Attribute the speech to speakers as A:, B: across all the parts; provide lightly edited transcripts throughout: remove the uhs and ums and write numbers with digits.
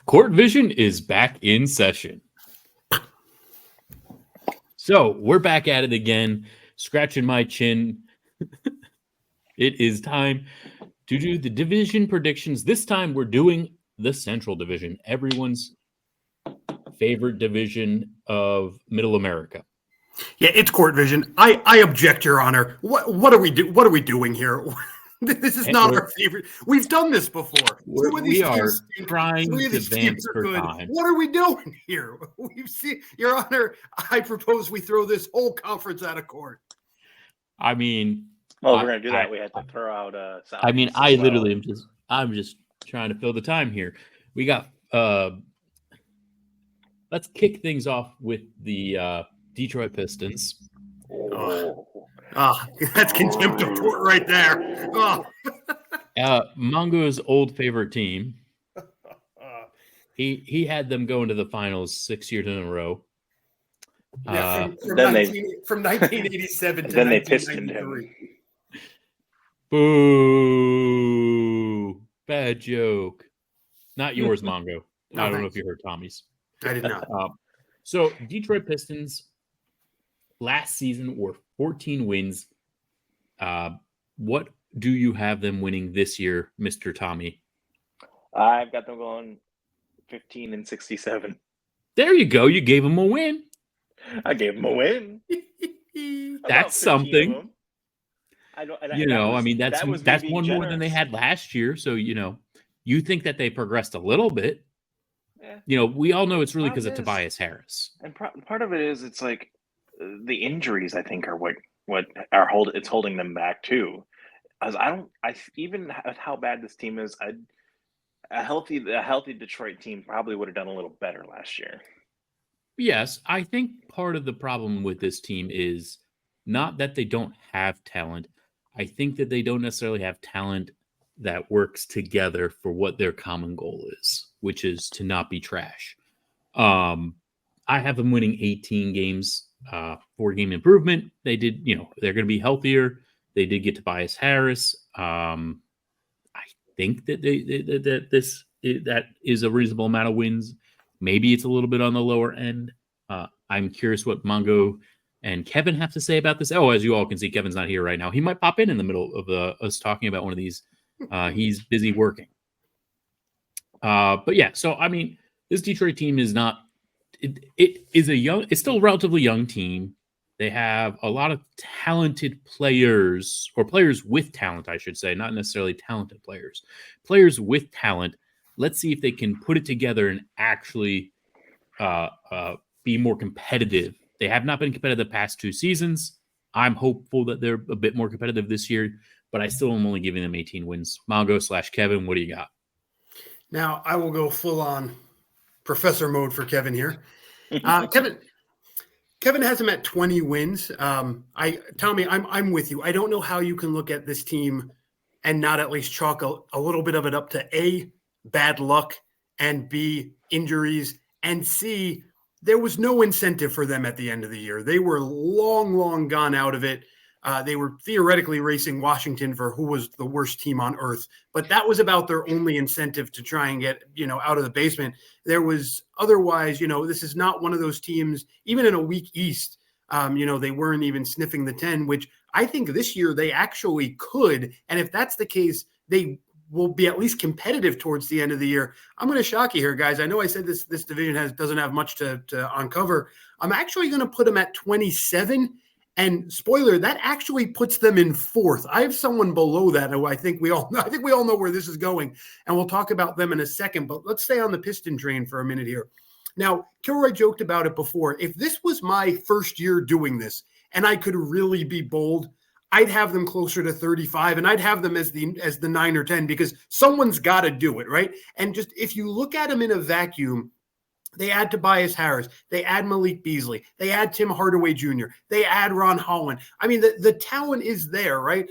A: Court Vision is back in session. So we're back at it again, scratching my chin. It is time to do the division predictions. This time we're doing the Central Division, everyone's favorite division of Middle America.
B: Yeah, it's Court Vision. I object, Your Honor. What are we doing here? This is not our favorite. We've done this before.
A: We are trying to advance for time.
B: What are we doing here? We've seen, Your Honor, I propose we throw this whole conference out of court.
A: I mean,
C: well, we're gonna do that. We had to throw out.
A: I mean, I literally I'm just trying to fill the time here. We got. Let's kick things off with the Detroit Pistons.
B: That's contempt of court right there.
A: Mongo's old favorite team. He had them go into the finals 6 years in a row.
B: From 1987 to
C: then they pistoned him.
A: Boo! Bad joke. Not yours, Mongo. I don't know if you heard Tommy's.
B: I did not.
A: So Detroit Pistons last season were 14 wins. What do you have them winning this year, Mr. Tommy?
C: I've got them going 15-67.
A: There you go. You gave them a win.
C: I gave them a win.
A: That's something.
C: That's
A: one more than they had last year. So, you think that they progressed a little bit. Yeah. We all know it's really because of Tobias Harris.
C: And part of it is it's like the injuries, I think, are what are holding them back too. As even how bad this team is, a healthy Detroit team probably would have done a little better last year.
A: Yes, I think part of the problem with this team is not that they don't have talent. I think that they don't necessarily have talent that works together for what their common goal is, which is to not be trash. I have them winning 18 games, 4-game improvement. They did, they're going to be healthier. They did get Tobias Harris. I think that that is a reasonable amount of wins. Maybe it's a little bit on the lower end. I'm curious what Mongo and Kevin have to say about this. Oh, as you all can see, Kevin's not here right now. He might pop in the middle of us talking about one of these. He's busy working. But yeah, so I mean, this Detroit team is not. It's still a relatively young team. They have a lot of talented players, or players with talent, I should say, not necessarily talented players. Players with talent. Let's see if they can put it together and actually be more competitive. They have not been competitive the past 2 seasons. I'm hopeful that they're a bit more competitive this year, but I still am only giving them 18 wins. Mongo/Kevin, what do you got?
B: Now, I will go full on professor mode for Kevin here. Kevin has him at 20 wins. Tommy, I'm with you. I don't know how you can look at this team and not at least chalk a little bit of it up to A, bad luck, and B, injuries, and C, there was no incentive for them at the end of the year. They were long gone out of it. They were theoretically racing Washington for who was the worst team on earth, but that was about their only incentive to try and get, out of the basement. There was otherwise, this is not one of those teams, even in a weak East, they weren't even sniffing the 10, which I think this year they actually could. And if that's the case, they will be at least competitive towards the end of the year. I'm going to shock you here, guys. I know I said this division doesn't have much to uncover. I'm actually going to put them at 27. And spoiler, that actually puts them in 4th. I have someone below that who I think we all know where this is going, and we'll talk about them in a second. But let's stay on the Piston train for a minute here. Now, Kilroy joked about it before. If this was my first year doing this, and I could really be bold, I'd have them closer to 35, and I'd have them as the 9 or 10 because someone's got to do it, right? And just if you look at them in a vacuum. They add Tobias Harris. They add Malik Beasley. They add Tim Hardaway Jr. They add Ron Holland. I mean, the talent is there, right?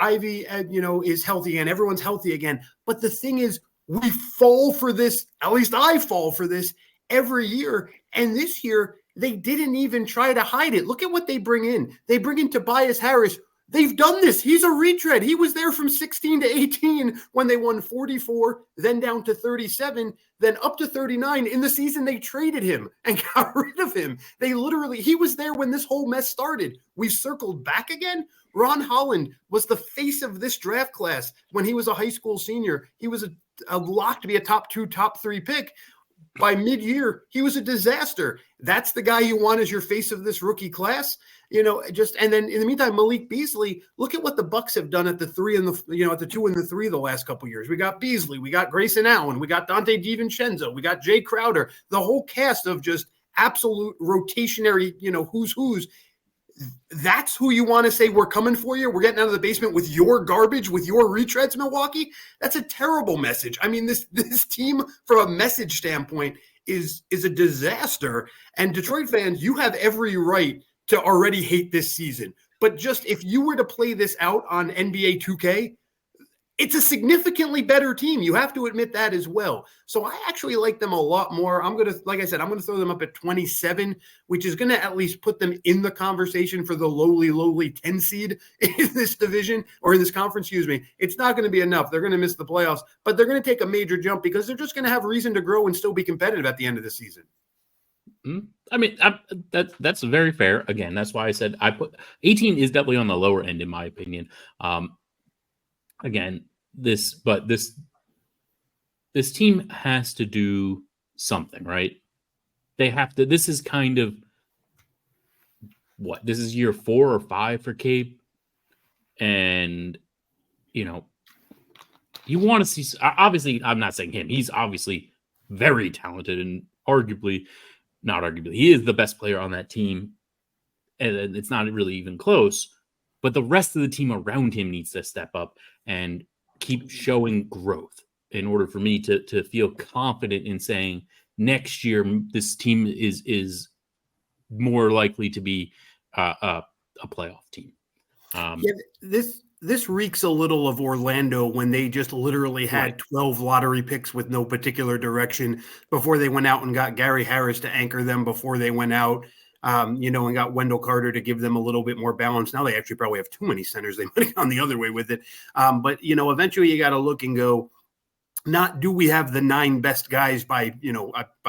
B: Ivy, is healthy again. Everyone's healthy again. But the thing is, we fall for this. At least I fall for this every year. And this year, they didn't even try to hide it. Look at what they bring in. They bring in Tobias Harris, They've done this. He's a retread. He was there from 16 to 18 when they won 44, then down to 37, then up to 39. In the season, they traded him and got rid of him. He was there when this whole mess started. We've circled back again. Ron Holland was the face of this draft class when he was a high school senior. He was a lock to be a top 2, top 3 pick. By mid-year, he was a disaster. That's the guy you want as your face of this rookie class. And then in the meantime, Malik Beasley, look at what the Bucks have done at the 3 and at the 2 and the 3 the last couple of years. We got Beasley, we got Grayson Allen, we got Dante DiVincenzo, we got Jay Crowder, the whole cast of just absolute rotationary, who's. That's who you want to say we're coming for you. We're getting out of the basement with your garbage, with your retreads, Milwaukee. That's a terrible message. I mean, this team from a message standpoint is a disaster. And Detroit fans, you have every right to already hate this season. But just if you were to play this out on NBA 2K, it's a significantly better team. You have to admit that as well. So I actually like them a lot more. Like I said, I'm going to throw them up at 27, which is going to at least put them in the conversation for the lowly 10 seed in this division or in this conference, excuse me. It's not going to be enough. They're going to miss the playoffs, but they're going to take a major jump because they're just going to have reason to grow and still be competitive at the end of the season.
A: I mean, that's very fair. Again, that's why I said 18 is definitely on the lower end, in my opinion. Again, this team has to do something, right? They have to. This is kind of this is year 4 or 5 for Cape, and you want to see. Obviously, I'm not saying him. He's obviously very talented and not arguably, he is the best player on that team, and it's not really even close. But the rest of the team around him needs to step up and keep showing growth in order for me to feel confident in saying next year this team is more likely to be a playoff team.
B: This reeks a little of Orlando when they just literally had 12 lottery picks with no particular direction before they went out and got Gary Harris to anchor them before they went out. And got Wendell Carter to give them a little bit more balance. Now they actually probably have too many centers. They might have gone the other way with it. But eventually you got to look and go, not do we have the 9 best guys by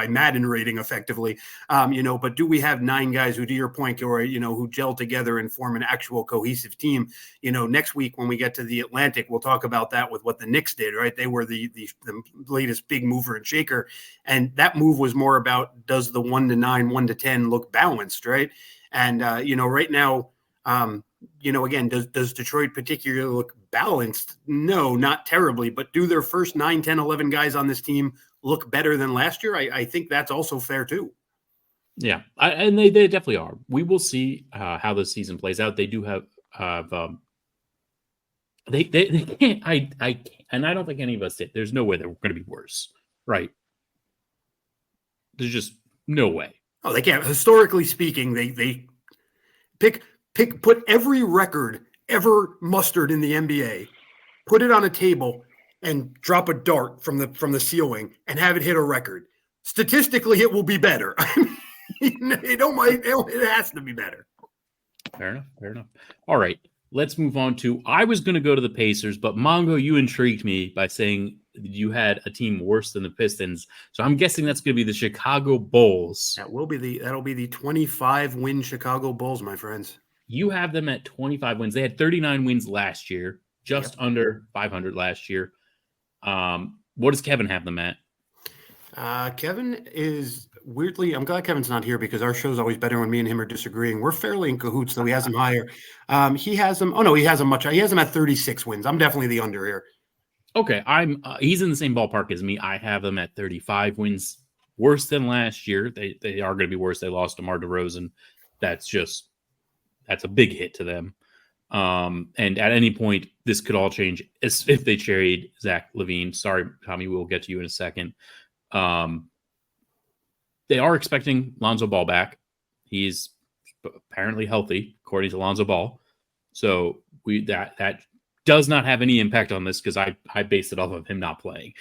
B: Madden rating effectively, but do we have 9 guys who, to your point, who gel together and form an actual cohesive team? Next week when we get to the Atlantic, we'll talk about that with what the Knicks did, right? They were the latest big mover and shaker. And that move was more about, does the 1 to 9, 1 to 10 look balanced, right? And, right now, again, does Detroit particularly look balanced? No, not terribly, but do their first 9, 10, 11 guys on this team look better than last year? I think that's also fair too.
A: Yeah, and they definitely are. We will see how the season plays out. They do have they can't. I can't, and I don't think any of us did. There's no way they're going to be worse, right? There's just no way.
B: Oh, they can't. Historically speaking, they put every record ever mustered in the NBA, put it on a table, and drop a dart from the ceiling and have it hit a record. Statistically, it will be better. It has to be better.
A: Fair enough. All right, let's move on to. I was going to go to the Pacers, but Mongo, you intrigued me by saying you had a team worse than the Pistons. So I'm guessing that's going to be the Chicago Bulls.
B: That'll be the 25-win Chicago Bulls, my friends.
A: You have them at 25 wins. They had 39 wins last year, just under 500 last year. What does Kevin have them at?
B: Kevin is weirdly, I'm glad Kevin's not here because our show's always better when me and him are disagreeing. We're fairly in cahoots, though. He has them higher. He has them at 36 wins. I'm definitely the under here.
A: Okay. He's in the same ballpark as me. I have them at 35 wins, worse than last year. They are going to be worse. They lost DeMar DeRozan. That's a big hit to them. And at any point, this could all change if they trade Zach LaVine. Sorry, Tommy, we'll get to you in a second. They are expecting Lonzo Ball back. He's apparently healthy, according to Lonzo Ball. So that does not have any impact on this because I based it off of him not playing.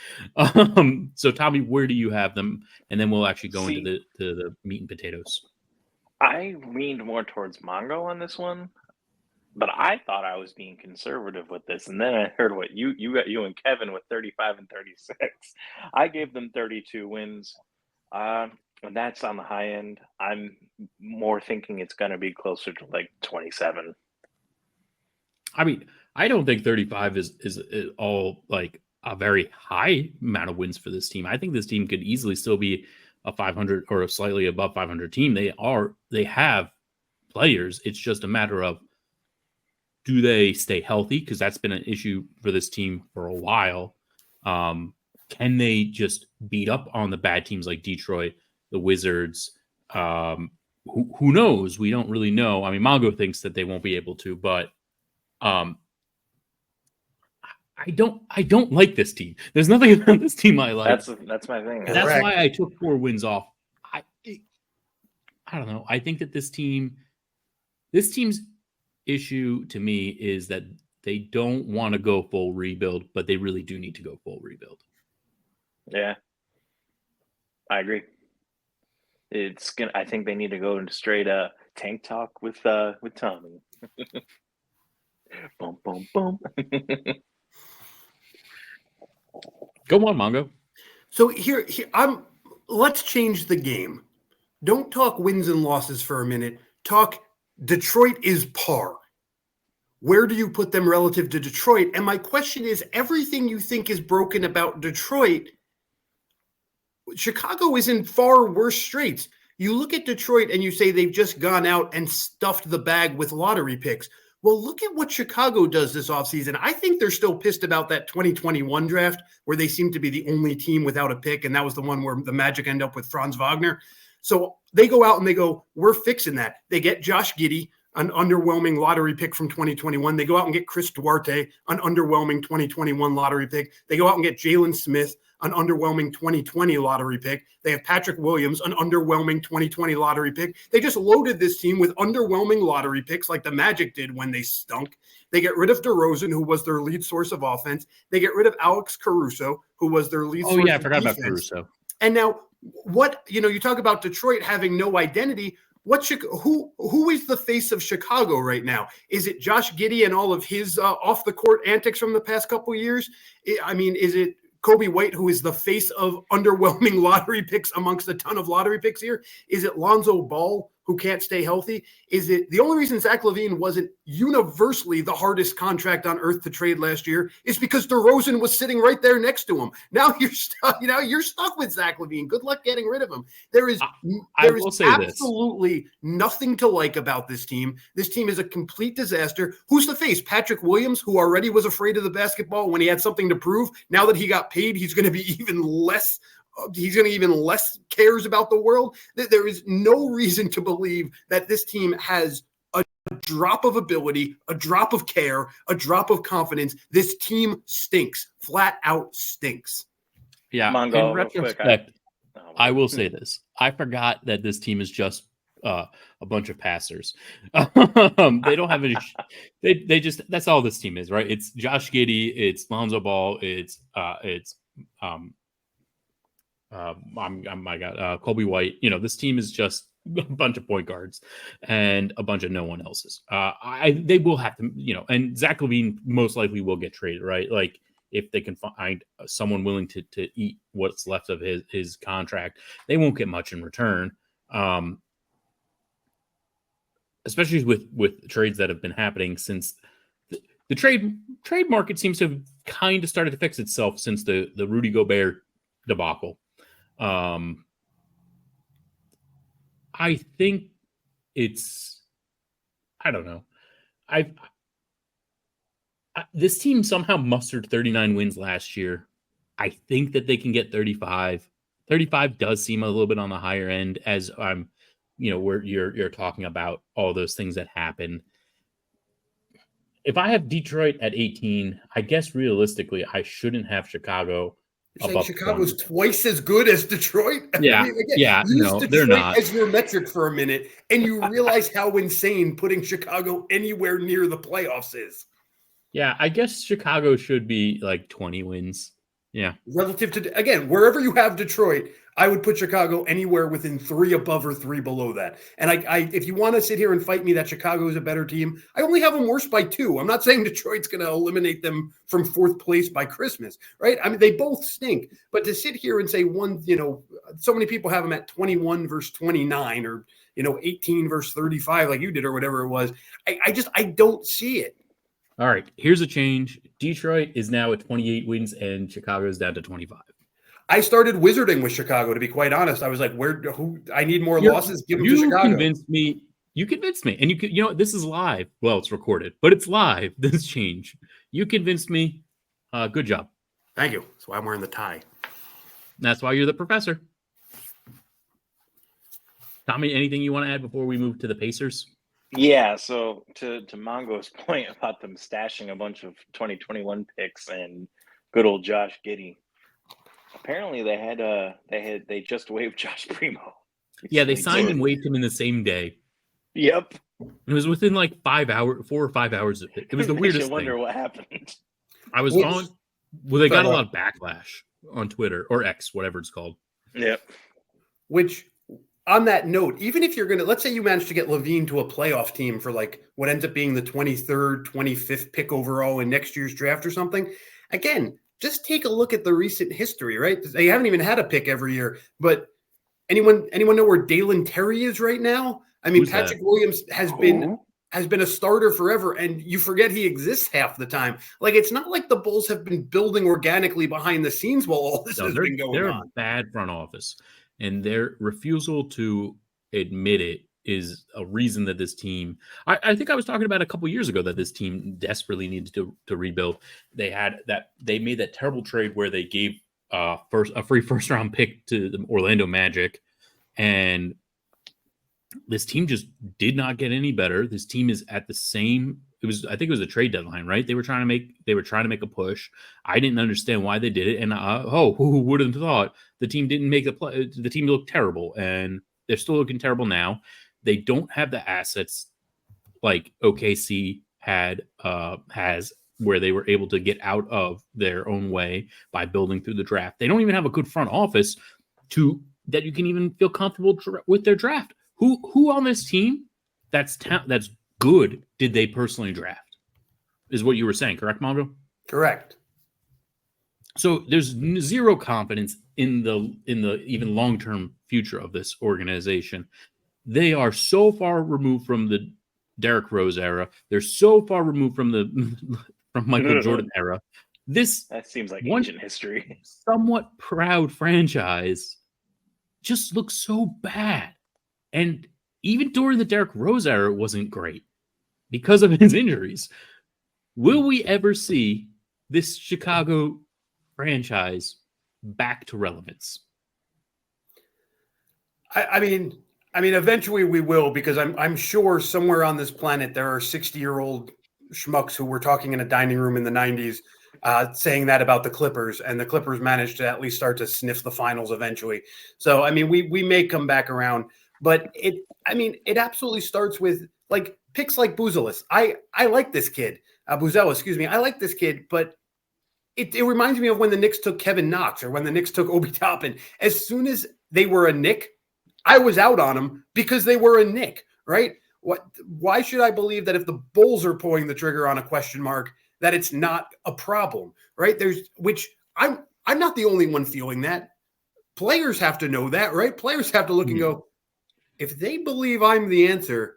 A: So Tommy, where do you have them? And then we'll actually go into the meat and potatoes.
C: I leaned more towards Mongo on this one. but I thought I was being conservative with this, and then I heard what you and Kevin with 35 and 36. I gave them 32 wins, and that's on the high end. I'm more thinking it's going to be closer to like 27.
A: I mean, I don't think 35 is all like a very high amount of wins for this team. I think this team could easily still be a 500 or a slightly above 500 team. They have players. It's just a matter of, do they stay healthy? Because that's been an issue for this team for a while. Can they just beat up on the bad teams like Detroit, the Wizards? Who knows? We don't really know. I mean, Mongo thinks that they won't be able to, but I don't like this team. There's nothing about this team I like.
C: That's my thing.
A: That's why I took 4 wins off. I don't know. I think that this team's issue to me is that they don't want to go full rebuild, but they really do need to go full rebuild.
C: Yeah, I agree. I think they need to go into straight tank talk with Tommy. Boom, boom, boom.
A: Go on, Mongo.
B: So here let's change the game. Don't talk wins and losses for a minute. Talk Detroit is par. Where do you put them relative to Detroit? And my question is, everything you think is broken about Detroit, Chicago is in far worse straits. You look at Detroit and you say they've just gone out and stuffed the bag with lottery picks. Well, look at what Chicago does this offseason. I think they're still pissed about that 2021 draft where they seem to be the only team without a pick, and that was the one where the Magic end up with Franz Wagner. So they go out and they go, we're fixing that. They get Josh Giddey, an underwhelming lottery pick from 2021. They go out and get Chris Duarte, an underwhelming 2021 lottery pick. They go out and get Jalen Smith, an underwhelming 2020 lottery pick. They have Patrick Williams, an underwhelming 2020 lottery pick. They just loaded this team with underwhelming lottery picks like the Magic did when they stunk. They get rid of DeRozan, who was their lead source of offense. They get rid of Alex Caruso, who was their lead source of defense. Oh, yeah, I forgot about Caruso. And now you talk about Detroit having no identity. Who is the face of Chicago right now? Is it Josh Giddey and all of his off the court antics from the past couple of years? I mean, is it Kobe White, who is the face of underwhelming lottery picks amongst a ton of lottery picks here? Is it Lonzo Ball, who can't stay healthy? Is it the only reason Zach LaVine wasn't universally the hardest contract on earth to trade last year is because DeRozan was sitting right there next to him. Now you're stuck. You're stuck with Zach LaVine. Good luck getting rid of him. There is absolutely nothing to like about this team. This team is a complete disaster. Who's the face? Patrick Williams, who already was afraid of the basketball when he had something to prove. Now that he got paid, he's going to be even less. He's going to even less cares about the world. There is no reason to believe that this team has a drop of ability, a drop of care, a drop of confidence. This team stinks, flat out stinks.
A: Yeah.
C: Mongo,
A: in retrospect, I will say this. I forgot that this team is just a bunch of passers. They don't have any. They just, that's all this team is, right? It's Josh Giddey. It's Lonzo Ball. It's Kobe White. This team is just a bunch of point guards and a bunch of no one else's. They will have to, and Zach LaVine most likely will get traded, right? Like if they can find someone willing to eat what's left of his contract, they won't get much in return. Especially with trades that have been happening since the trade market seems to have kind of started to fix itself since the Rudy Gobert debacle. I think I don't know. This team somehow mustered 39 wins last year. I think that they can get 35. 35 does seem a little bit on the higher end as I'm, where you're talking about all those things that happen. If I have Detroit at 18, I guess realistically I shouldn't have Chicago.
B: You're saying Chicago's twice as good as Detroit?
A: Yeah,
B: Detroit
A: they're not.
B: As your metric for a minute, and you realize how insane putting Chicago anywhere near the playoffs is.
A: Yeah, I guess Chicago should be like 20 wins. Yeah.
B: Relative to, again, wherever you have Detroit, I would put Chicago anywhere within 3 above or 3 below that. And if you want to sit here and fight me that Chicago is a better team, I only have them worse by 2. I'm not saying Detroit's going to eliminate them from 4th place by Christmas, right? I mean, they both stink. But to sit here and say one, so many people have them at 21 versus 29 or, 18 versus 35 like you did or whatever it was. I don't see it.
A: All right, here's a change. Detroit is now at 28 wins and Chicago is down to 25.
B: I started wizarding with Chicago, to be quite honest. I was like, I need more losses. Give them to Chicago.
A: You convinced me. And this is live. Well, it's recorded, but it's live. This change. You convinced me. Good job.
B: Thank you. That's why I'm wearing the tie.
A: That's why you're the professor. Tommy, anything you want to add before we move to the Pacers?
C: Yeah, so to Mongo's point about them stashing a bunch of 2021 picks and good old Josh Giddey. Apparently they just waived Josh Primo.
A: Yeah, they signed and waived him in the same day.
C: Yep.
A: It was within like 4 or 5 hours of it. It was the weirdest thing.
C: I wonder what happened.
A: I was on. Well, they got a lot of backlash on Twitter or X, whatever it's called.
C: Yep.
B: Which, on that note, even if you're going to, let's say you manage to get Levine to a playoff team for like what ends up being the 23rd, 25th pick overall in next year's draft or something, again, just take a look at the recent history, right? They haven't even had a pick every year, but anyone know where Dalen Terry is right now? I mean, Patrick Williams has been a starter forever, and you forget he exists half the time. Like, it's not like the Bulls have been building organically behind the scenes while all this has been going on.
A: They're a bad front office, and their refusal to admit it is a reason that this team, I think I was talking about a couple years ago that this team desperately needed to rebuild. They made that terrible trade where they gave a free first round pick to the Orlando Magic, and this team just did not get any better. This team is at the same. I think it was a trade deadline, right? They were trying to make a push. I didn't understand why they did it, and who would have thought the team didn't make the play? The team looked terrible, and they're still looking terrible now. They don't have the assets like OKC has, where they were able to get out of their own way by building through the draft. They don't even have a good front office that you can even feel comfortable with their draft. Who on this team that's good did they personally draft? Is what you were saying, correct, Mongo?
B: Correct.
A: So there's zero confidence in the even long-term future of this organization. They are so far removed from the Derrick Rose era. They're so far removed from Michael Jordan era.
C: That seems like ancient history.
A: Somewhat proud franchise just looks so bad. And even during the Derrick Rose era, it wasn't great because of his injuries. Will we ever see this Chicago franchise back to relevance?
B: I mean, eventually we will, because I'm sure somewhere on this planet there are 60-year-old schmucks who were talking in a dining room in the 90s saying that about the Clippers, and the Clippers managed to at least start to sniff the finals eventually. So, I mean, we may come back around, but it absolutely starts with like picks like Buzelis. I like this kid, Buzelis, excuse me. I like this kid, but it reminds me of when the Knicks took Kevin Knox or when the Knicks took Obi Toppin. As soon as they were a Knick, I was out on them because they were a Knick, right? Why should I believe that if the Bulls are pulling the trigger on a question mark, that it's not a problem, right? I'm not the only one feeling that. Players have to know that, right? Players have to look and go, if they believe I'm the answer,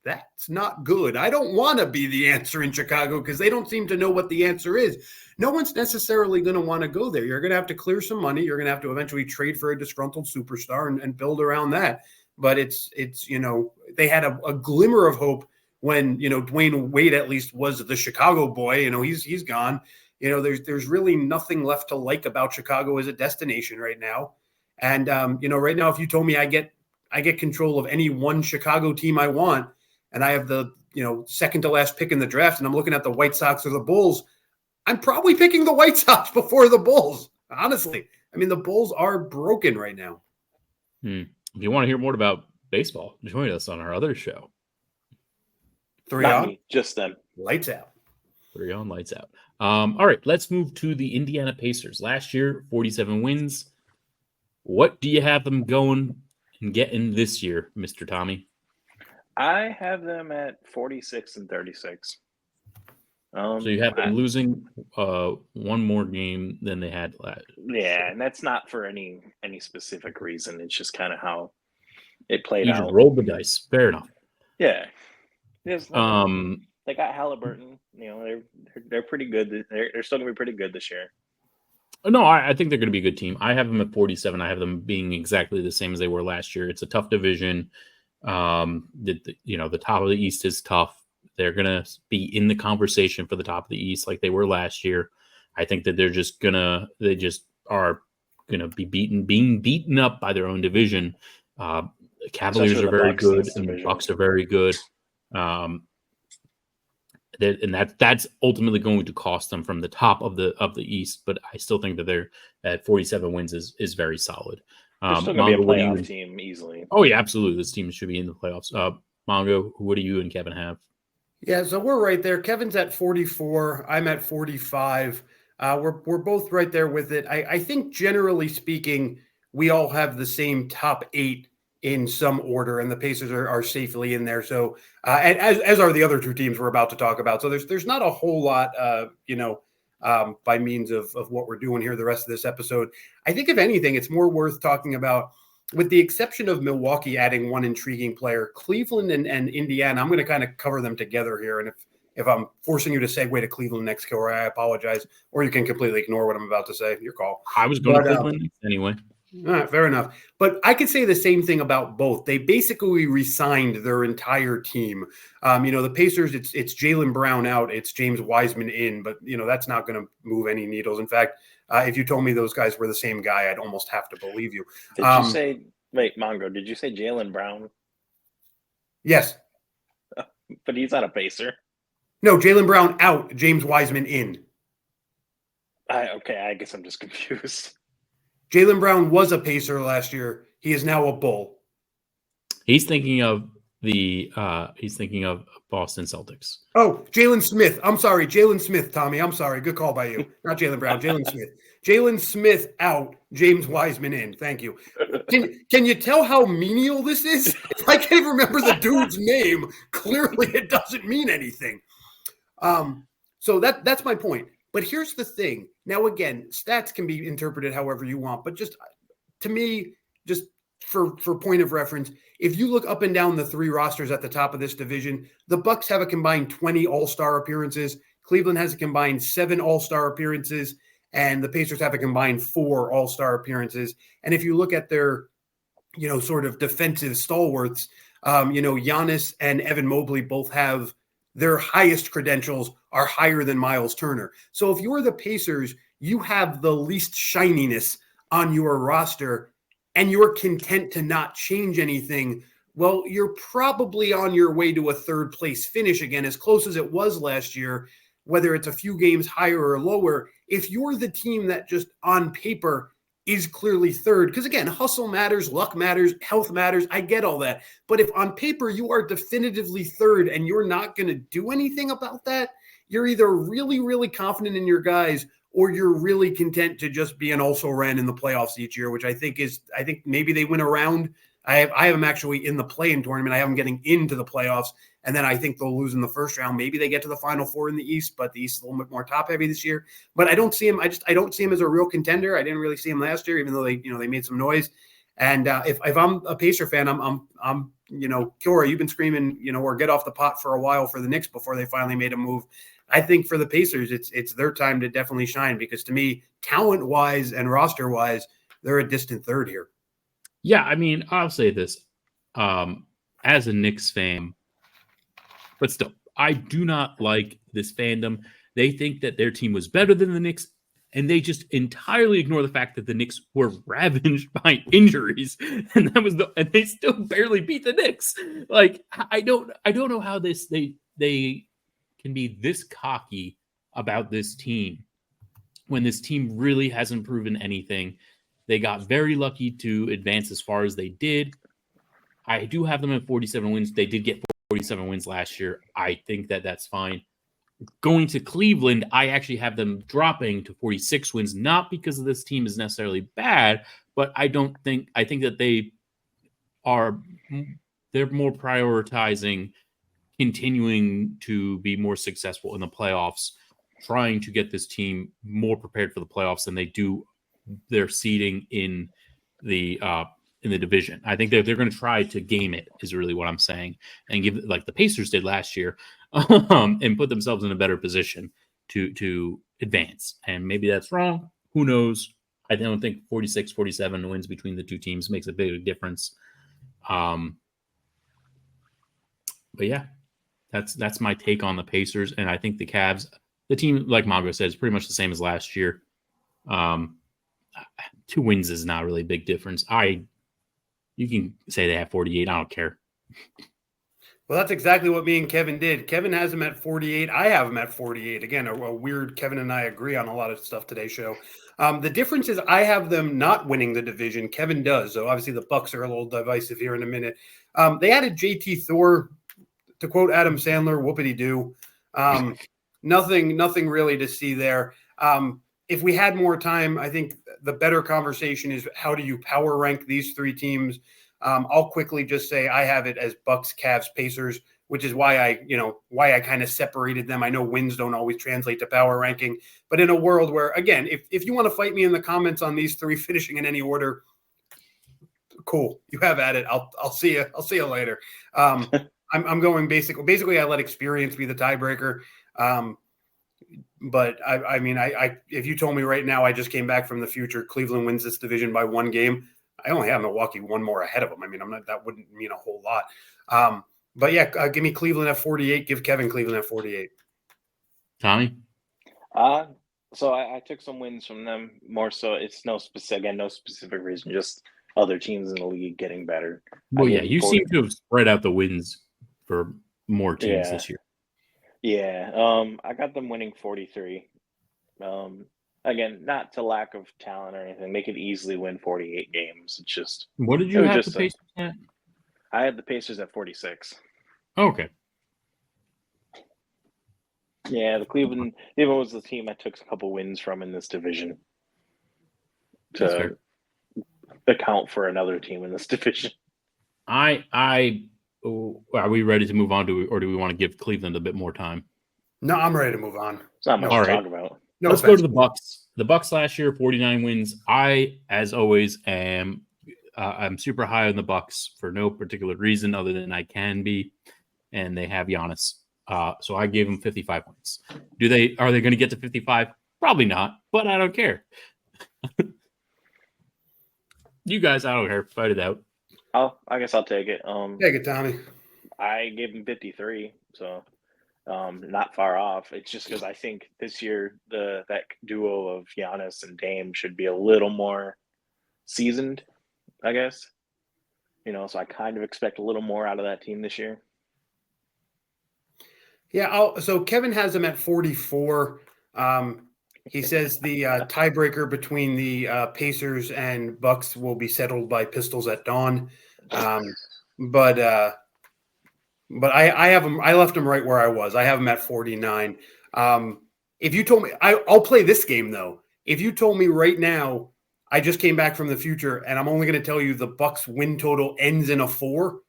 B: that's not good. I don't want to be the answer in Chicago because they don't seem to know what the answer is. No one's necessarily going to want to go there. You're going to have to clear some money. You're going to have to eventually trade for a disgruntled superstar and build around that. But it's they had a glimmer of hope when, Dwayne Wade at least was the Chicago boy. He's gone. There's really nothing left to like about Chicago as a destination right now. And, right now, if you told me I get control of any one Chicago team I want, and I have the, second to last pick in the draft, and I'm looking at the White Sox or the Bulls, I'm probably picking the White Sox before the Bulls, honestly. I mean, the Bulls are broken right now.
A: If you want to hear more about baseball, join us on our other show.
B: 3 on,
C: just them.
B: Lights out.
A: 3 on, lights out. All right, let's move to the Indiana Pacers. Last year, 47 wins. What do you have them going and getting this year, Mr. Tommy?
C: I have them at 46 and 36.
A: So you have them losing one more game than they had last.
C: Yeah, and that's not for any specific reason. It's just kind of how it played
A: You
C: out.
A: just rolled the dice. Fair enough.
C: Yeah. They got Halliburton. They're pretty good. They're still gonna be pretty good this year.
A: No, I think they're going to be a good team. I have them at 47. I have them being exactly the same as they were last year. It's a tough division. The top of the East is tough. They're going to be in the conversation for the top of the East like they were last year. I think that they just are going to be being beaten up by their own division. The Cavaliers are very good, and the Bucks are very good. And that's ultimately going to cost them from the top of the East, but I still think that they're at 47 wins is very solid.
C: They're still going to be a playoff team easily.
A: Oh yeah, absolutely. This team should be in the playoffs. Mongo, what do you and Kevin have?
B: Yeah, so we're right there. Kevin's at 44. I'm at 45. We're both right there with it. I think generally speaking, we all have the same top 8 in some order, and the Pacers are safely in there. So, as are the other two teams we're about to talk about. So there's not a whole lot, by means of what we're doing here the rest of this episode. I think if anything, it's more worth talking about, with the exception of Milwaukee adding one intriguing player, Cleveland and Indiana. I'm going to kind of cover them together here, and if I'm forcing you to segue to Cleveland next, Corey, I apologize, or you can completely ignore what I'm about to say. Your call.
A: I was going to Cleveland anyway.
B: All right, fair enough. But I could say the same thing about both. They basically re-signed their entire team. The Pacers, it's Jaylen Brown out, it's James Wiseman in, but that's not going to move any needles. In fact, if you told me those guys were the same guy, I'd almost have to believe you.
C: Did you say? Wait, Mongo, did you say Jaylen Brown?
B: Yes,
C: but he's not a Pacer.
B: No, Jaylen Brown out, James Wiseman in.
C: Okay, I guess I'm just confused.
B: Jaylen Brown was a Pacer last year. He is now a Bull.
A: He's thinking of Boston Celtics.
B: Oh, Jalen Smith. I'm sorry. Jalen Smith, Tommy. I'm sorry. Good call by you. Not Jaylen Brown. Jalen Smith. Jalen Smith out. James Wiseman in. Thank you. Can you tell how menial this is? If I can't remember the dude's name, clearly it doesn't mean anything. So that's my point. But here's the thing. Now, again, stats can be interpreted however you want, but just to me, just for point of reference, if you look up and down the 3 rosters at the top of this division, the Bucks have a combined 20 All-Star appearances. Cleveland has a combined 7 All-Star appearances, and the Pacers have a combined 4 All-Star appearances. And if you look at their, sort of defensive stalwarts, Giannis and Evan Mobley both have their highest credentials are higher than Miles Turner. So if you're the Pacers, you have the least shininess on your roster and you're content to not change anything. Well, you're probably on your way to a 3rd place finish again, as close as it was last year, whether it's a few games higher or lower. If you're the team that just on paper is clearly 3rd, because again, hustle matters, luck matters, health matters. I get all that. But if on paper you are definitively 3rd and you're not going to do anything about that, you're either really, really confident in your guys or you're really content to just be an also-ran in the playoffs each year, which I think maybe they win a round. I have them actually in the play-in tournament. I have them getting into the playoffs, and then I think they'll lose in the first round. Maybe they get to the Final Four in the East, but the East is a little bit more top-heavy this year. But I don't see him. I don't see him as a real contender. I didn't really see him last year, even though they made some noise. And if I'm a Pacer fan, I'm Kiora, you've been screaming, or get off the pot for a while for the Knicks before they finally made a move. I think for the Pacers, it's their time to definitely shine, because to me, talent-wise and roster-wise, they're a distant 3rd here.
A: Yeah, I mean, I'll say this. As a Knicks fan, but still, I do not like this fandom. They think that their team was better than the Knicks, and they just entirely ignore the fact that the Knicks were ravaged by injuries, and and they still barely beat the Knicks. Like, I don't know how they can be this cocky about this team when this team really hasn't proven anything. They got very lucky to advance as far as they did. I do have them at 47 wins. They did get 47 wins last year. I think that that's fine. Going to Cleveland, I actually have them dropping to 46 wins, not because this team is necessarily bad, but I think that they're more prioritizing continuing to be more successful in the playoffs, trying to get this team more prepared for the playoffs than they do their seeding in the division. I think they're going to try to game it, is really what I'm saying, and give, like the Pacers did last year, and put themselves in a better position to advance. And maybe that's wrong. Who knows? I don't think 46-47 wins between the two teams makes a big difference. But yeah, that's my take on the Pacers. And I think the Cavs, the team, like Mongo said, is pretty much the same as last year. 2 wins is not really a big difference. You can say they have 48. I don't care.
B: Well, that's exactly what me and Kevin did. Kevin has them at 48. I have them at 48. Again, a weird Kevin and I agree on a lot of stuff today's show. The difference is I have them not winning the division. Kevin does. So obviously the Bucks are a little divisive here in a minute. They added JT Thor, to quote Adam Sandler, whoopity-doo. Nothing really to see there. If we had more time, I think the better conversation is how do you power rank these 3 teams? I'll quickly just say I have it as Bucks, Cavs, Pacers, which is why I kind of separated them. I know wins don't always translate to power ranking, but in a world where, again, if you want to fight me in the comments on these 3 finishing in any order, cool, you have at it. I'll see you. I'll see you later. I'm going basically I let experience be the tiebreaker. But I mean, if you told me right now I just came back from the future, Cleveland wins this division by 1 game, I only have Milwaukee 1 more ahead of them. I mean, that wouldn't mean a whole lot. But yeah, give me Cleveland at 48. Give Kevin Cleveland at 48.
A: Tommy?
C: So I took some wins from them. More so, it's no specific reason, just other teams in the league getting better.
A: Well, yeah, you seem to have spread out the wins for more teams this year.
C: Yeah, I got them winning 43. Again, not to lack of talent or anything. They could easily win 48 games. It's just
A: what did you have the Pacers at?
C: I had the Pacers at 46.
A: Okay.
C: Yeah, the Cleveland was the team I took a couple wins from in this division to account for another team in this division.
A: Are we ready to move on or do we want to give Cleveland a bit more time?
B: No, I'm ready to move on.
C: It's not much to talk about.
A: No, let's go to the Bucks. The Bucks last year, 49 wins. I, as always, I'm super high on the Bucks for no particular reason other than I can be, and they have Giannis. So I gave them 55 points. Are they going to get to 55? Probably not, but I don't care. You guys, I don't care. Fight it out.
C: I guess I'll take it.
B: Take it, Tommy.
C: I gave them 53, so not far off. It's just because I think this year that duo of Giannis and Dame should be a little more seasoned, I guess. So I kind of expect a little more out of that team this year.
B: Yeah, so Kevin has them at 44. He says the tiebreaker between the Pacers and Bucks will be settled by Pistols at dawn. But I have them. I left them right where I was. I have them at 49. If you told me, I'll play this game though. If you told me right now, I just came back from the future, and I'm only going to tell you the Bucks win total ends in a 4.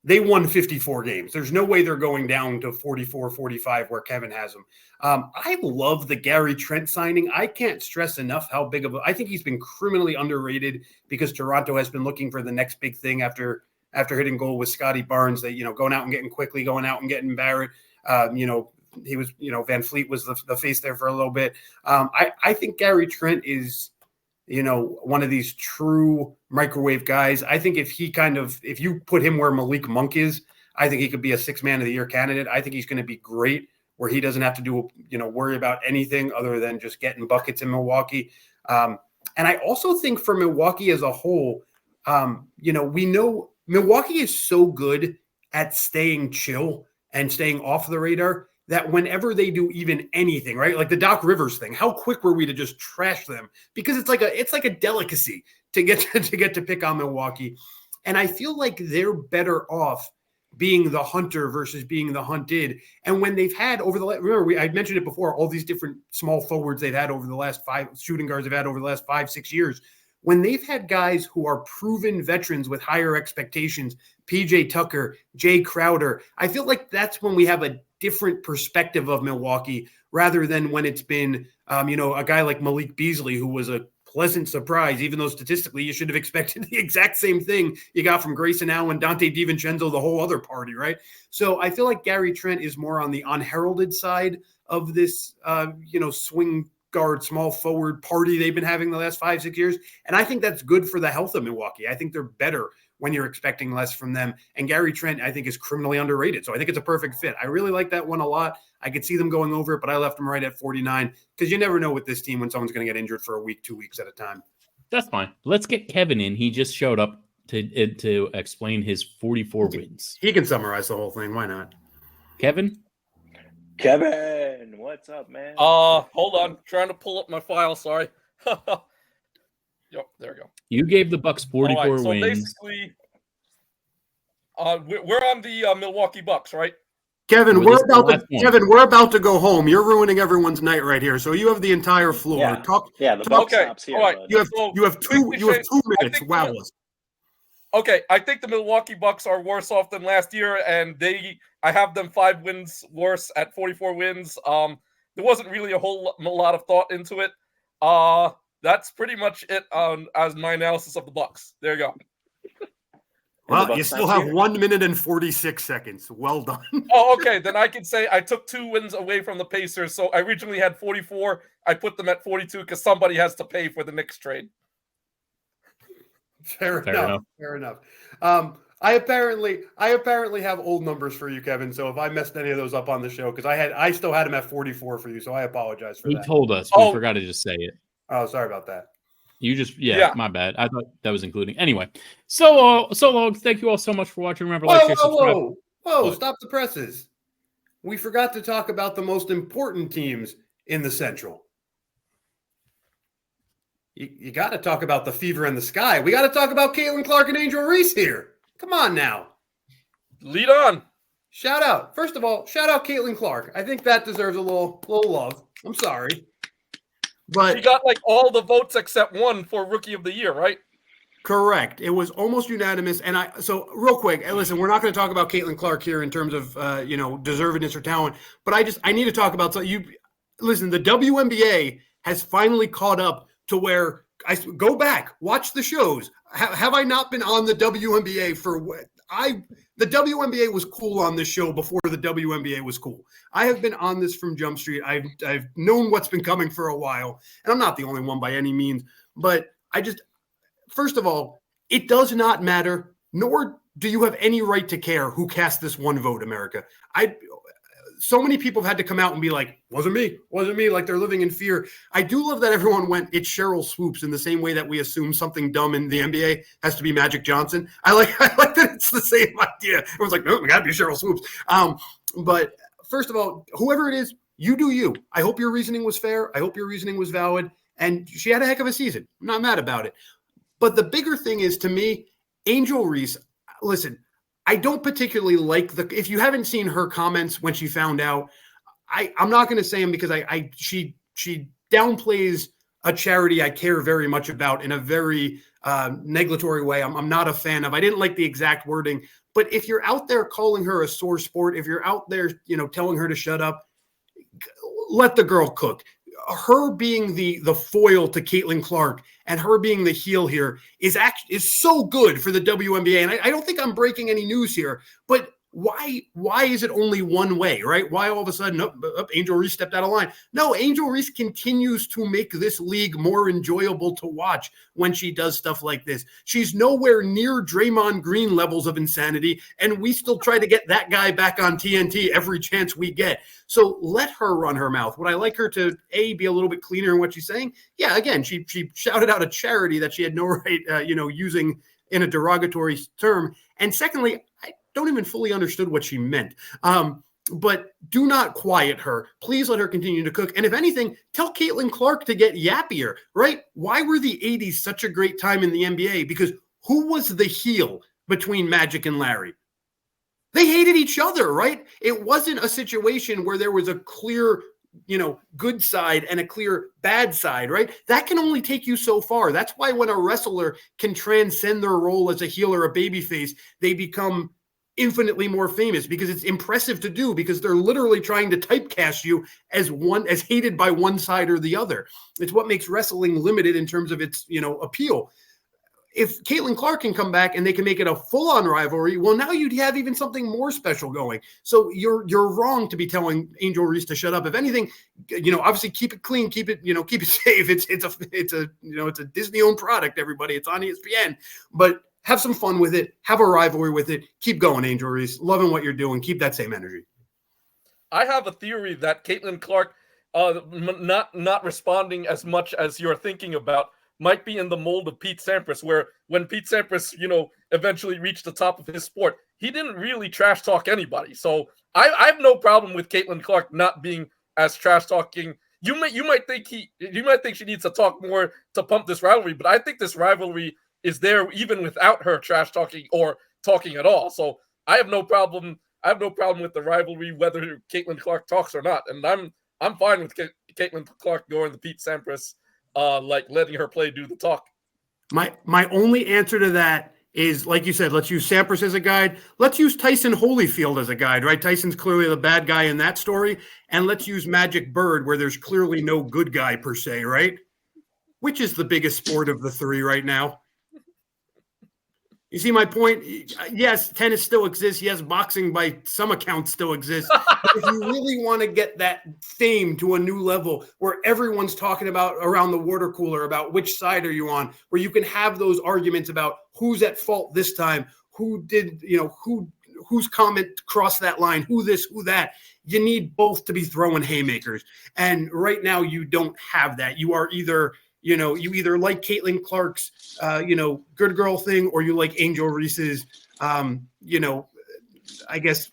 B: They won 54 games. There's no way they're going down to 44, 45 where Kevin has them. I love the Gary Trent signing. I can't stress enough how big of I think he's been criminally underrated because Toronto has been looking for the next big thing after hitting goal with Scotty Barnes. They, going out and getting quickly, going out and getting Barrett. He was, Van Fleet was the face there for a little bit. I think Gary Trent is, one of these true microwave guys. I think if you put him where Malik Monk is, I think he could be a 6 man of the year candidate. I think he's going to be great where he doesn't have to do, worry about anything other than just getting buckets in Milwaukee. And I also think for Milwaukee as a whole, we know Milwaukee is so good at staying chill and staying off the radar that whenever they do even anything, right? Like the Doc Rivers thing, how quick were we to just trash them? Because it's like a delicacy to get to pick on Milwaukee. And I feel like they're better off being the hunter versus being the hunted. And when they've had I mentioned it before, all these different small forwards they've had over the last 5 shooting guards they've had over the last 5-6 years. when they've had guys who are proven veterans with higher expectations, PJ Tucker, Jay Crowder, I feel like that's when we have a different perspective of Milwaukee rather than when it's been, a guy like Malik Beasley, who was a pleasant surprise, even though statistically you should have expected the exact same thing you got from Grayson Allen, Dante DiVincenzo, the whole other party, right? So I feel like Gary Trent is more on the unheralded side of this, swing guard, small forward party they've been having the last 5-6 years. And I think that's good for the health of Milwaukee. I think they're better when you're expecting less from them. And Gary Trent, I think, is criminally underrated. So I think it's a perfect fit. I really like that one a lot. I could see them going over it, but I left them right at 49 because you never know with this team when someone's going to get injured for a week, 2 weeks at a time.
A: That's fine. Let's get Kevin in. He just showed up to explain his 44 wins.
B: He can summarize the whole thing. Why not?
A: Kevin,
C: what's up, man?
D: Hold on. Trying to pull up my file. Sorry. Yep, there we go.
A: you gave the Bucks 44
D: All right, so
A: wins.
D: basically, we're on the Milwaukee Bucks, right?
B: Kevin,
A: Well,
B: we're about to go home. You're ruining everyone's night right here. So you have the entire floor.
C: Yeah.
B: Talk.
C: Yeah, the buck
D: Okay,
C: stops here.
D: all right.
C: bud.
B: You have 2 minutes.
D: think
B: Wow.
D: Okay, I think the Milwaukee Bucks are worse off than last year, and I have them 5 wins worse at 44 wins. There wasn't really a whole lot of thought into it. That's pretty much it as my analysis of the Bucks. There you go.
B: Well, you still have 1 minute and 46 seconds. Well done.
D: Oh, okay. Then I can say I took 2 wins away from the Pacers. So I originally had 44. I put them at 42 because somebody has to pay for the Knicks trade.
B: Fair enough. I apparently have old numbers for you, Kevin. So if I messed any of those up on the show, because I still had him at 44 for you, so I apologize for
A: He
B: that.
A: told us. We forgot to just say it.
B: Oh, sorry about that.
A: You just, my bad. I thought that was including. Anyway, so long. Thank you all so much for watching. Remember, like, share, subscribe.
B: Whoa!
A: What?
B: Stop the presses. We forgot to talk about the most important teams in the Central. You got to talk about the fever in the sky. We got to talk about Caitlin Clark and Angel Reese here. Come on now.
D: Lead on.
B: Shout out. First of all, shout out Caitlin Clark. I think that deserves a little love. I'm sorry. But
D: She got like all the votes except one for Rookie of the Year, right?
B: correct. It was almost unanimous. And so real quick, and listen, we're not going to talk about Caitlin Clark here in terms of, deservedness or talent, but I need to talk about, listen, the WNBA has finally caught up to where I go back, watch the shows. Have I not been on the WNBA for what? The WNBA was cool on this show before the WNBA was cool. I have been on this from Jump Street. I've known what's been coming for a while, and I'm not the only one by any means. But first of all, it does not matter, nor do you have any right to care who cast this one vote, America. So many people have had to come out and be like, wasn't me, like they're living in fear. I do love that everyone went, it's Cheryl Swoops, in the same way that we assume something dumb in the NBA has to be Magic Johnson. I like that it's the same idea. Everyone's like, no, it got to be Cheryl Swoops. But first of all, whoever it is, you do you. I hope your reasoning was fair. I hope your reasoning was valid. And she had a heck of a season. I'm not mad about it. But the bigger thing is, to me, Angel Reese, listen, I don't particularly like if you haven't seen her comments when she found out, I'm not going to say them because she downplays a charity I care very much about in a very negatory way. I'm not a fan of. I didn't like the exact wording, but if you're out there calling her a sore sport, if you're out there, telling her to shut up, let the girl cook. Her being the foil to Caitlin Clark and her being the heel here is so good for the WNBA. And I don't think I'm breaking any news here, but why is it only one way, right? Why all of a sudden, Angel Reese stepped out of line? No, Angel Reese continues to make this league more enjoyable to watch when she does stuff like this. She's nowhere near Draymond Green levels of insanity, and we still try to get that guy back on TNT every chance we get. So let her run her mouth. Would I like her to, be a little bit cleaner in what she's saying? Yeah, again, she shouted out a charity that she had no right, using in a derogatory term. And secondly, I don't even fully understood what she meant. But do not quiet her. Please let her continue to cook. And if anything, tell Caitlin Clark to get yappier, right? Why were the 80s such a great time in the NBA? Because who was the heel between Magic and Larry? They hated each other, right? It wasn't a situation where there was a clear good side and a clear bad side, right? That can only take you so far. That's why when a wrestler can transcend their role as a heel or a babyface, they become infinitely more famous, because it's impressive to do, because they're literally trying to typecast you as hated by one side or the other. It's what makes wrestling limited in terms of its, appeal. If Caitlin Clark can come back and they can make it a full-on rivalry, well, now you'd have even something more special going. So you're wrong to be telling Angel Reese to shut up. If anything, obviously keep it clean, keep it safe. It's a Disney-owned product, everybody. It's on ESPN, but have some fun with it. Have a rivalry with it. Keep going, Angel Reese. Loving what you're doing. Keep that same energy.
D: I have a theory that Caitlin Clark, not responding as much as you're thinking about, might be in the mold of Pete Sampras, where when Pete Sampras, eventually reached the top of his sport, he didn't really trash talk anybody. So I have no problem with Caitlin Clark not being as trash talking. You might think she needs to talk more to pump this rivalry, but I think this rivalry is there even without her trash talking or talking at all. So I have no problem. I have no problem with the rivalry, whether Caitlin Clark talks or not, and I'm fine with Caitlin Clark going to Pete Sampras, letting her do the talk.
B: My only answer to that is, like you said, let's use Sampras as a guide. Let's use Tyson Holyfield as a guide, right? Tyson's clearly the bad guy in that story. And let's use Magic Bird, where there's clearly no good guy per se, right? Which is the biggest sport of the three right now? You see my point? Yes, tennis still exists. Yes, boxing by some accounts still exists. But if you really want to get that fame to a new level where everyone's talking about around the water cooler about which side are you on, where you can have those arguments about who's at fault this time, who did, whose comment crossed that line, who this, who that, you need both to be throwing haymakers. And right now you don't have that. You are either – you either like Caitlin Clark's, good girl thing, or you like Angel Reese's, I guess,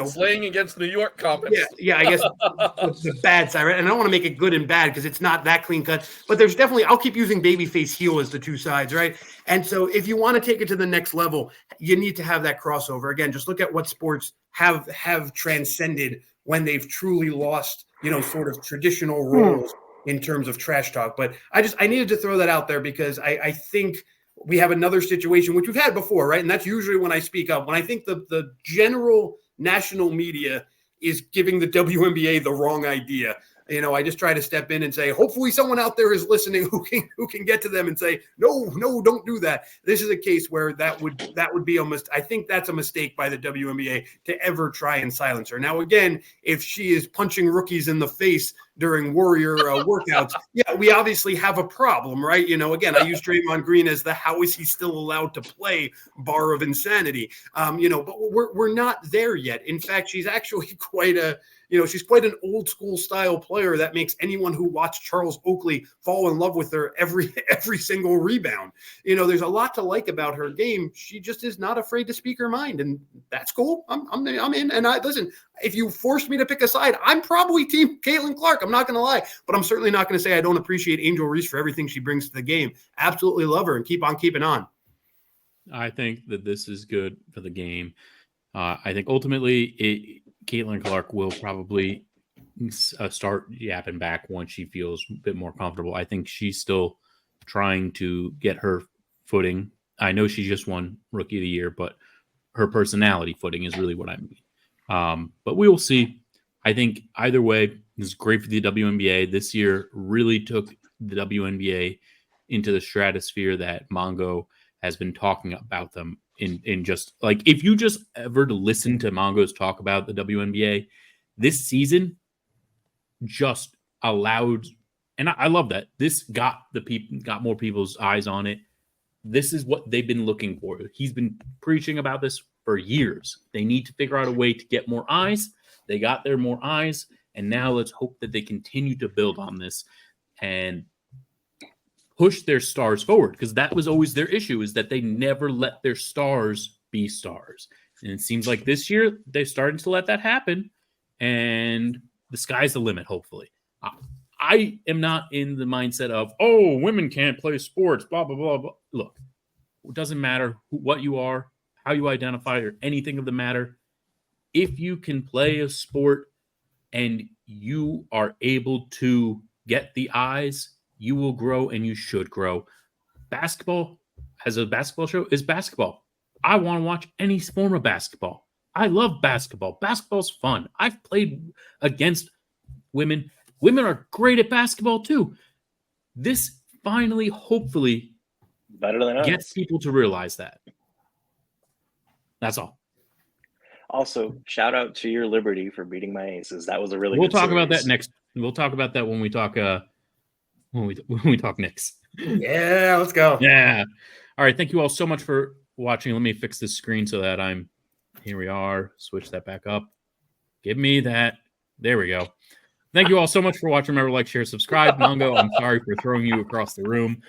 D: slaying against New York comments.
B: Yeah, I guess the bad side, right? And I don't want to make it good and bad because it's not that clean cut, but there's definitely, I'll keep using babyface heel as the two sides, right? And so if you want to take it to the next level, you need to have that crossover. Again, just look at what sports have transcended when they've truly lost, sort of traditional roles in terms of trash talk. But I needed to throw that out there because I think we have another situation, which we've had before, right? And that's usually when I speak up, when I think the general national media is giving the WNBA the wrong idea. I just try to step in and say, hopefully someone out there is listening who can get to them and say, no, don't do that. This is a case where that would be almost, I think that's a mistake by the WNBA to ever try and silence her. Now, again, if she is punching rookies in the face during Warrior workouts, yeah, we obviously have a problem, right? Again, I use Draymond Green as the how is he still allowed to play bar of insanity, but we're not there yet. In fact, she's actually she's quite an old school style player that makes anyone who watched Charles Oakley fall in love with her every single rebound. There's a lot to like about her game. She just is not afraid to speak her mind, and that's cool. I'm in. And listen, if you forced me to pick a side, I'm probably team Caitlin Clark. I'm not going to lie, but I'm certainly not going to say I don't appreciate Angel Reese for everything she brings to the game. Absolutely love her and keep on keeping on.
A: I think that this is good for the game. I think ultimately Caitlin Clark will probably start yapping back once she feels a bit more comfortable. I think she's still trying to get her footing. I know she just won Rookie of the Year, but her personality footing is really what I mean. But we will see. I think either way, this is great for the WNBA. This year really took the WNBA into the stratosphere that Mongo has been talking about them in just like, if you just ever to listen to Mongo's talk about the WNBA this season, just allowed, and I love that this got more people's eyes on it. This is what they've been looking for. He's been preaching about this for years. They need to figure out a way to get more eyes. They got their more eyes, and now let's hope that they continue to build on this and push their stars forward, because that was always their issue, is that they never let their stars be stars. And it seems like this year they're starting to let that happen, and the sky's the limit, hopefully. I am not in the mindset of, oh, women can't play sports, blah, blah, blah, blah. Look, it doesn't matter what you are, how you identify, or anything of the matter. If you can play a sport and you are able to get the eyes, you will grow and you should grow. Basketball, as a basketball show, is basketball. I want to watch any form of basketball. I love basketball. Basketball's fun. I've played against women. Women are great at basketball too. This finally, hopefully,
C: Better than us.
A: gets people to realize that. That's all.
C: Also, shout out to your Liberty for beating my Aces. That was a really
A: We'll
C: good
A: talk about that
C: series.
A: next. We'll talk about that when we talk. When we talk Knicks.
B: Yeah, let's go.
A: Yeah. All right. Thank you all so much for watching. Let me fix this screen so that I'm. Here we are. Switch that back up. Give me that. There we go. Thank you all so much for watching. Remember, like, share, subscribe. Mungo, I'm sorry for throwing you across the room.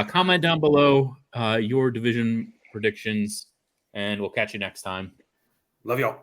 A: Comment down below your division predictions, and we'll catch you next time.
B: Love y'all.